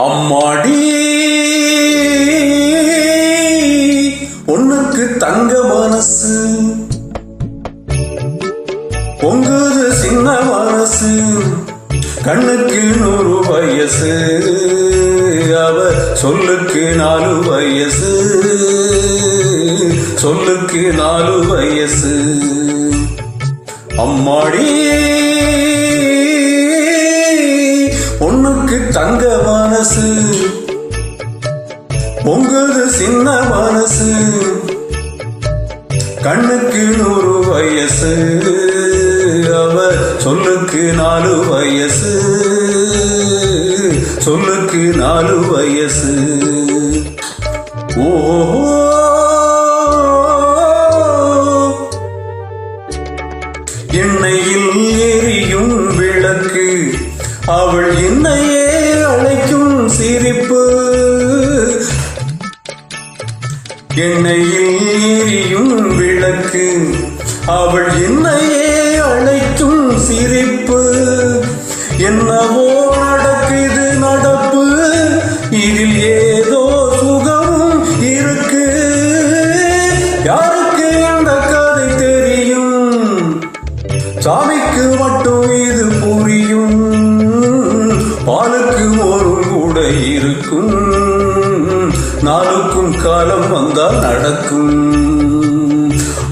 அம்மாடி பொண்ணுக்கு தங்க மனசு பொங்குது சின்ன மனசு கண்ணுக்கு 100 வயசு அவ சொல்லுக்கு 4 வயசு சொல்லுக்கு 4 வயசு அம்மாடி பொண்ணுக்கு தங்க மனசு பொங்குது சின்ன மனசு கண்ணுக்கு 100 வயசு அவ சொல்லுக்கு 4 வயசு சொல்லுக்கு 4 வயசு ஓ எண்ணெயில் எரியும் விளக்கு அவள் என்னையே அழைக்கும் சிரிப்பு எண்ணெயில் எரியும் விளக்கு அவள் என்னையே அழைக்கும் சிரிப்பு என்னவோ நடக்குது நடப்பு இதில் ஏதோ சுகமும் இருக்கு யாருக்கு அந்த கதை தெரியும் சாமிக்கு மட்டும் இது புரியும் பாலுக்கு மோரும் கூட இருக்கும் நாளுக்கும் காலம் வந்தால் நடக்கும்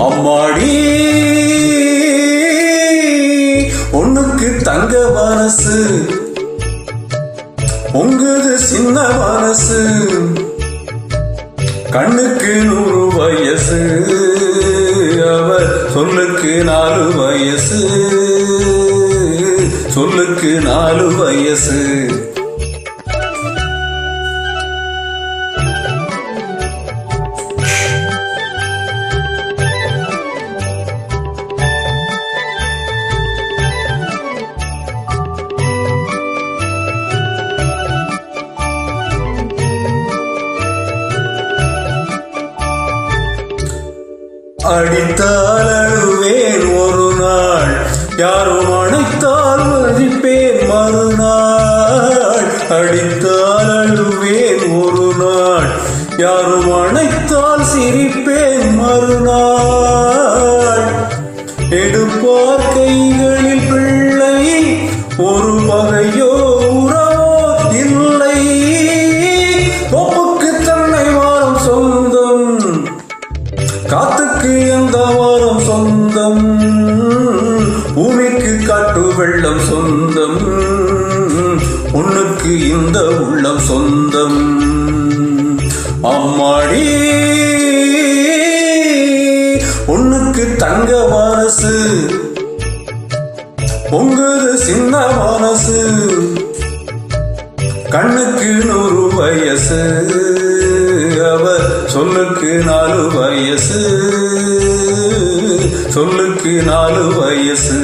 அம்மாடி பொண்ணுக்கு தங்க மனசு பொங்குது சின்ன மனசு கண்ணுக்கு 100 வயசு அவ சொல்லுக்கு 4 வயசு சொல்லுக்கு 4 வயசு அடித்தால் அழுவேன் ஒரு நாள் யாரும் அணைத்தால் மதிப்பேன் மறுநாள் அடித்தால் அழுவேன் ஒரு நாள் யாரும் அணைத்தால் சிரிப்பேன் மறுநாள் எடுப்பார் கைகளில் பிள்ளை ஒரு வகையோ உறவோ இல்லை தோப்புக்கு தன்னை வாரம் சொந்தம் காத்துக்கு எந்த வாரம் சொந்தம் பூமிக்கு காட்டு வெள்ளம் சொந்தம் பொண்ணுக்கு இந்த உள்ளம் சொந்தம் அம்மாடி பொண்ணுக்கு தங்க மனசு பொங்குது சின்ன மனசு கண்ணுக்கு 100 வயசு அவ சொல்லுக்கு 4 வயசு சொல்லுக்கு 4 வயசு